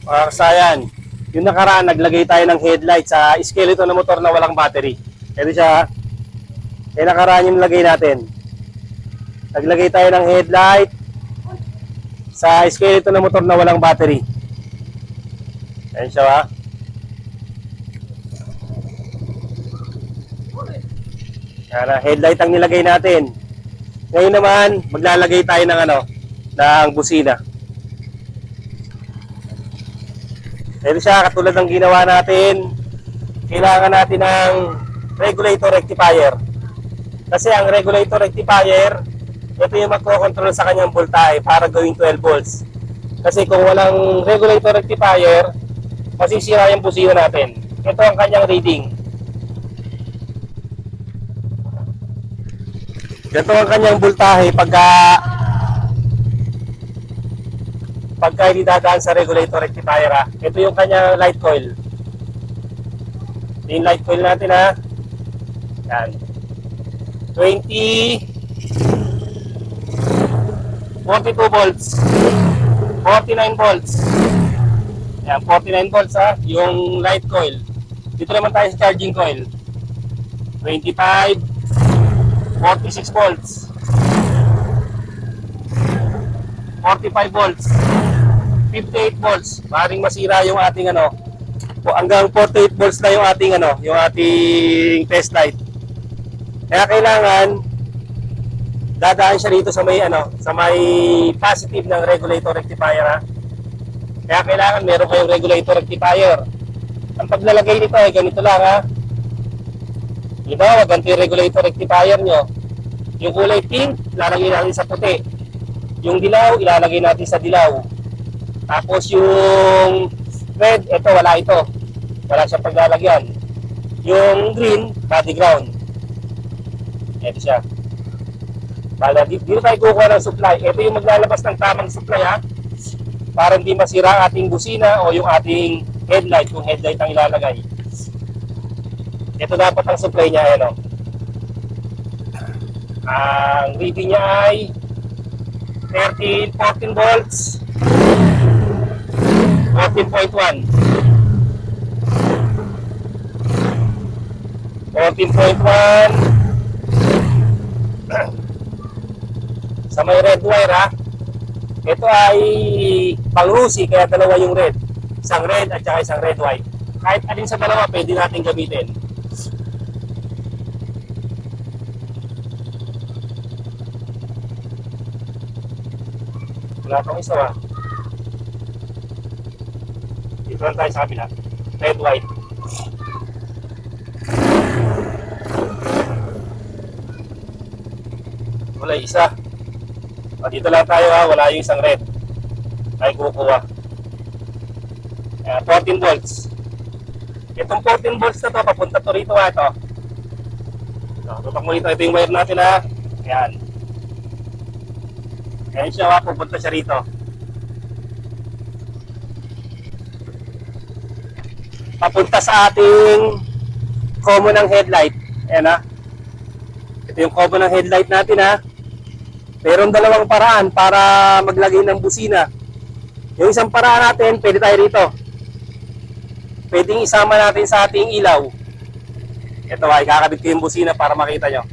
Mga kasayan, yung nakaraan, naglagay tayo ng headlight sa skeleton ng motor na walang battery. Ito siya, yung nakaraan yung nilagay natin. Naglagay tayo ng headlight sa skeleton ng motor na walang battery. Ayan siya ha. Yan, headlight ang nilagay natin. Ngayon naman, maglalagay tayo ng ng busina. Ito siya, katulad ng ginawa natin, kailangan natin ng regulator rectifier. Kasi ang regulator rectifier, ito yung magkocontrol sa kanyang voltahe para gawing 12 volts. Kasi kung walang regulator rectifier, masisira yung busina natin. Ito ang kanyang reading. Ito ang kanyang voltahe pagka hindi dadaan sa regulator rectifier ha. Ito yung kanyang light coil. Ito yung light coil natin ha. Yan. 42 volts. 49 volts. Yan, 49 volts ha. Yung light coil. Dito naman tayo sa charging coil. 25, 46 volts. 45 volts. 58 volts. Maaaring masira yung ating hanggang 48 volts na yung ating yung ating test light. Kaya kailangan dadaan siya dito sa may sa may positive ng regulator rectifier ha. Kaya kailangan meron kayong regulator rectifier. Ang paglalagay nito ay ganito lang ha. Diba, ganito yung regulator rectifier nyo. Yung kulay pink, ilalagay natin sa puti. Yung dilaw, ilalagay natin sa dilaw. Tapos yung red, ito wala ito. Wala siyang paglalagyan. Yung green, body ground. Ito siya. Bala, dito tayo kukuha ng supply. Ito yung maglalabas ng tamang supply ha. Para hindi masira ang ating busina o yung ating headlight kung headlight ang ilalagay. Ito dapat ang supply niya. Ang reading niya ay 14 volts. 14.1. 14.1 sa may red wire ha. Ito ay pang-rusi kaya dalawa yung red. Isang red at saka isang red white. Kahit alin sa dalawa pwede natin gamitin. Wala pang isa ha. Dito lang tayo sa kabila. Red white. Wala isa. Dito lang tayo ha, wala yung isang red. Ay kukuha. 14 volts. Itong 14 volts na to, papunta to rito ha ito. Tutok mo rito, ito yung wire natin ha. Ayan. Ayan siya ha, pupunta siya rito. Papunta sa ating common ng headlight. Ayan ha. Ito yung common ng headlight natin ha. Mayroong dalawang paraan para maglagay ng busina. Yung isang paraan natin, pwede tayo rito. Pwedeng isama natin sa ating ilaw. Ito ay kakabit ko yung busina para makita nyo.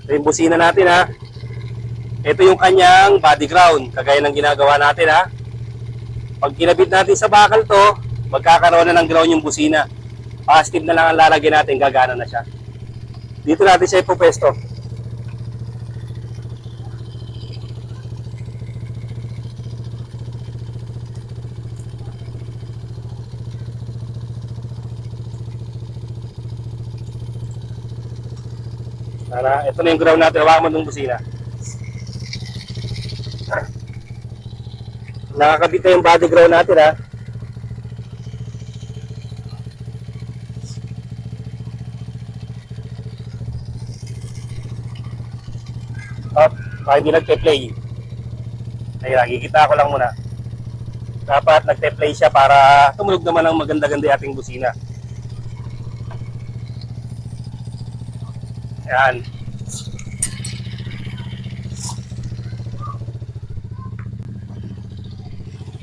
Ito yung busina natin ha. Ito yung kanyang body ground, kagaya ng ginagawa natin ha. Pag kinabit natin sa bakal to, magkakaroon na ng ground yung busina. Positive na lang ang lalagyan natin, gagana na siya. Dito natin siya ipupesto. Ito na yung ground natin, hawakan mo ng busina. Nakakabit na yung body ground natin ha. Hindi nagte-play. Ayun, kikita ko lang muna. Dapat nagte-play siya para tumunog naman ang maganda-ganda ating busina. Ayan.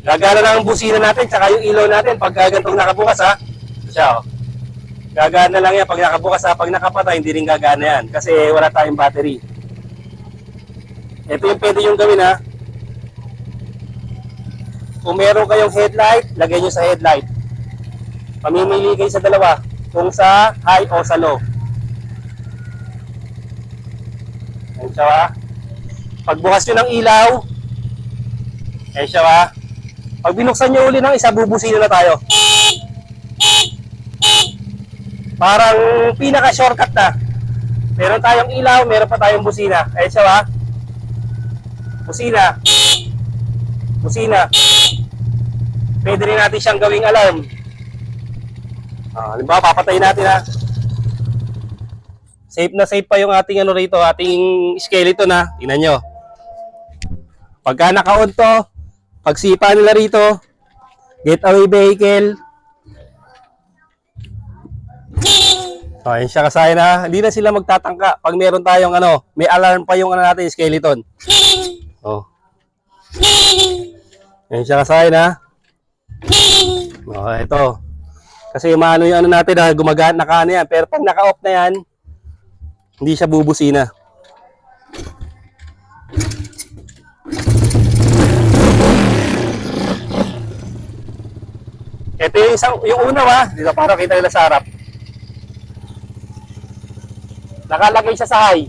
Gagana lang ang busina natin, tsaka yung ilaw natin pag gantong nakabukas ha. Siya oh. Gagana lang yan pag nakabukas ha. Pag nakapatay, hindi rin gagana yan. Kasi wala tayong battery. Ito yung pwede yung gawin ha. Kung meron kayong headlight, lagay nyo sa headlight. Pamimili kayo sa dalawa. Kung sa high o sa low. Ayan siya ha. Pagbukas nyo ng ilaw, ayan siya ha. Pag binuksan nyo uli ng isa, bubusina na tayo. Parang pinaka-shortcut na. Meron tayong ilaw, meron pa tayong busina. Ayan siya ha. Busina. Busina. Pwede rin natin siyang gawing alarm. Halimbawa, papatayin natin ha. Safe na safe pa yung ating ano rito, ating skeleton ha. Tingnan nyo. Pagka naka-on to, pagsipa nila rito, getaway vehicle. Ayan siya kasayan ha. Hindi na sila magtatangka pag meron tayong ano, may alarm pa yung ano natin, skeleton. Oh. Ayan siya kasayan ha. Ito. Kasi maano yung ano natin ha, gumagana naka ano yan. Pero pag naka-off na yan, hindi siya bubusina. Ito yung isang, yung una ha, dito para kita nila sa harap. Nakalagay siya sa high.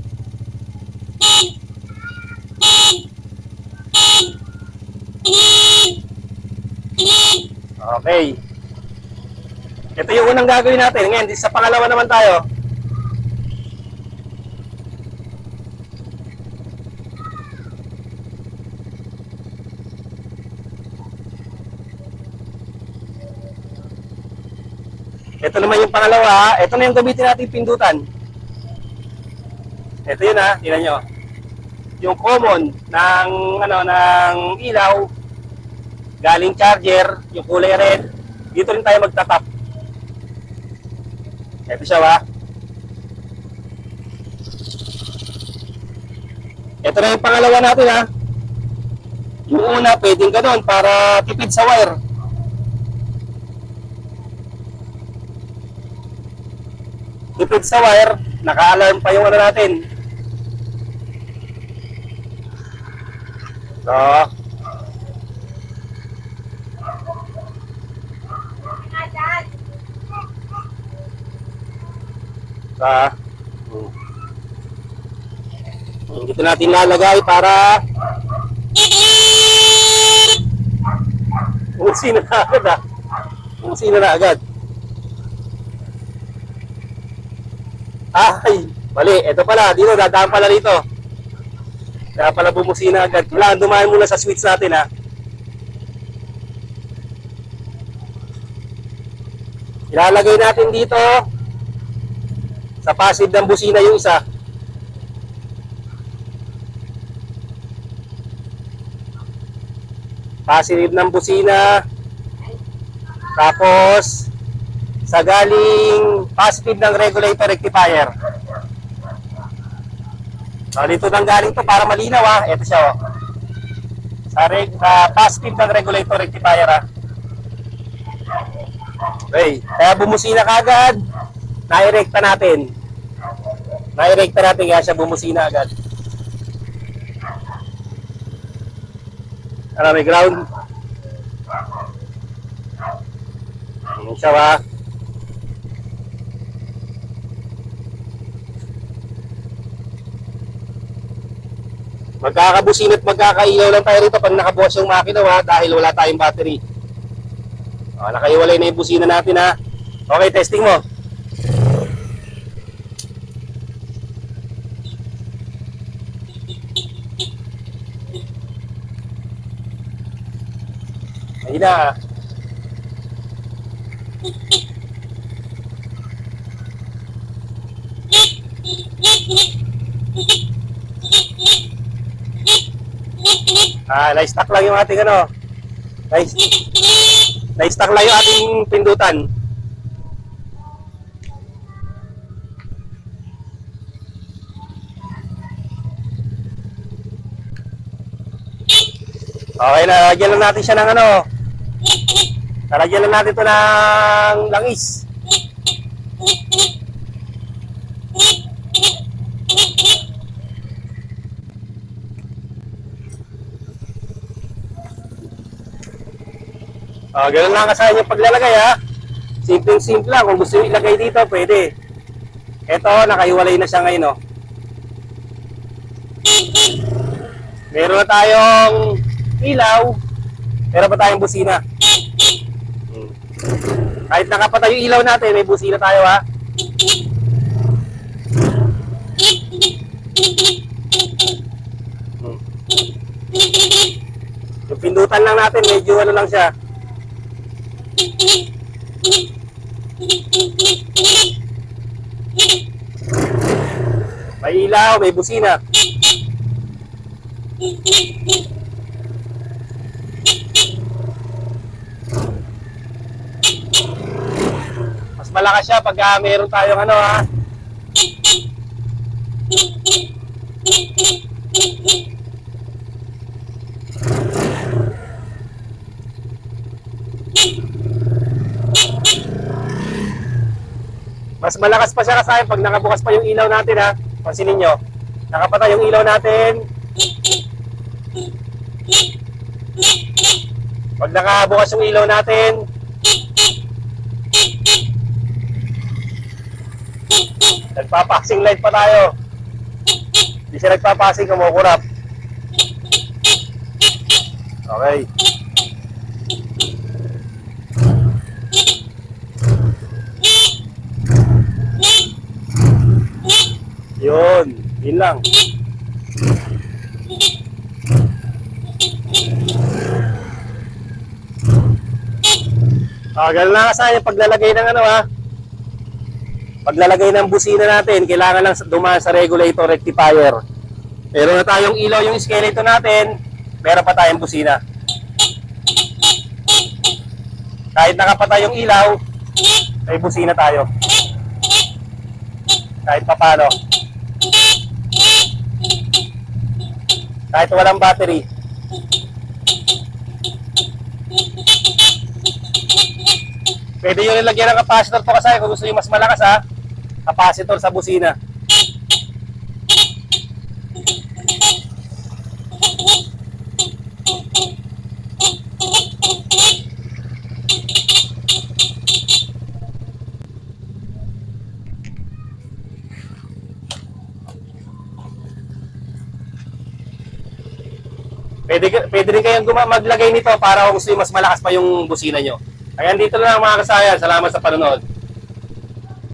Okay. Ito yung unang gagawin natin. Ngayon, sa pangalawa naman tayo. Ito naman yung pangalawa. Ito na yung gamitin natin pindutan. Ito yun ha, tingnan nyo. Yung common ng ano ng ilaw, galing charger, yung kulay red. Dito rin tayo magtatap. Ito siya ha. Ito na yung pangalawa natin ha. Yung una pwedeng ganun para tipid sa wire. Tipid sa wire, naka-alarm pa yung ano natin. So, dito natin lalagay para umusina na agad ha. Umusina na agad. Ay, mali. Ito pala, dito, dadaan pala rito. Kaya pala bumusina agad. Kailangan dumaan muna sa switch natin ha. Ilalagay natin dito sa passive ng busina yung isa. Passive ng busina. Tapos sa galing positive ng regulator rectifier. So, dito nang galing to para malinaw ha. Ito siya oh. Sa positive ng regulator rectifier ha. Okay. Kaya bumusina kagad. Nairekta natin. Kaya siya bumusina agad. Ano, may ground. Ano siya ha. Magkakabusin at magkakailaw lang tayo rito pag nakabukas yung makina ha, dahil wala tayong battery. Nakaiwalay na yung busina natin ha. Okay, testing mo. Ayun na. Na-stuck lang yung ating ano. Na-stuck lang yung ating pindutan. Okay, lalagyan lang natin siya ng ano. Lalagyan lang natin ito ng langis. Ganun lang kasayan yung paglalagay ha. Simple lang. Kung gusto nyo ilagay dito, pwede. Ito, nakahiwalay na siya ngayon. Oh. Meron na tayong ilaw. Meron pa tayong busina. Kahit nakapatay yung ilaw natin, may busina tayo ha. Yung pindutan lang natin, medyo ano lang siya. May ilaw, may busina. Mas malakas siya pag meron tayong ano ha. Mas malakas pa siya kasi pag nakabukas pa yung ilaw natin ha. Pansinin nyo. Nakapatay yung ilaw natin. Pag nakabukas yung ilaw natin, nagpapassing light pa tayo. Hindi siya nagpapassing, kumukurap. Okay. Yun lang. Ganun lang kasi yung paglalagay ng ano ha. Paglalagay ng busina natin, kailangan lang dumaan sa regulator rectifier. Meron na tayong ilaw yung skeleton natin, meron pa tayong busina. Kahit nakapatay yung ilaw, may busina tayo. Kahit papano. Kahit walang battery. Pwede nyo nilagyan ng capacitor to kasi kung gusto nyo mas malakas ha. Capacitor sa busina. Pwede rin kayong maglagay nito para kung gusto nyo mas malakas pa yung busina nyo. Ayan, dito lang mga kasayan. Salamat sa panonood.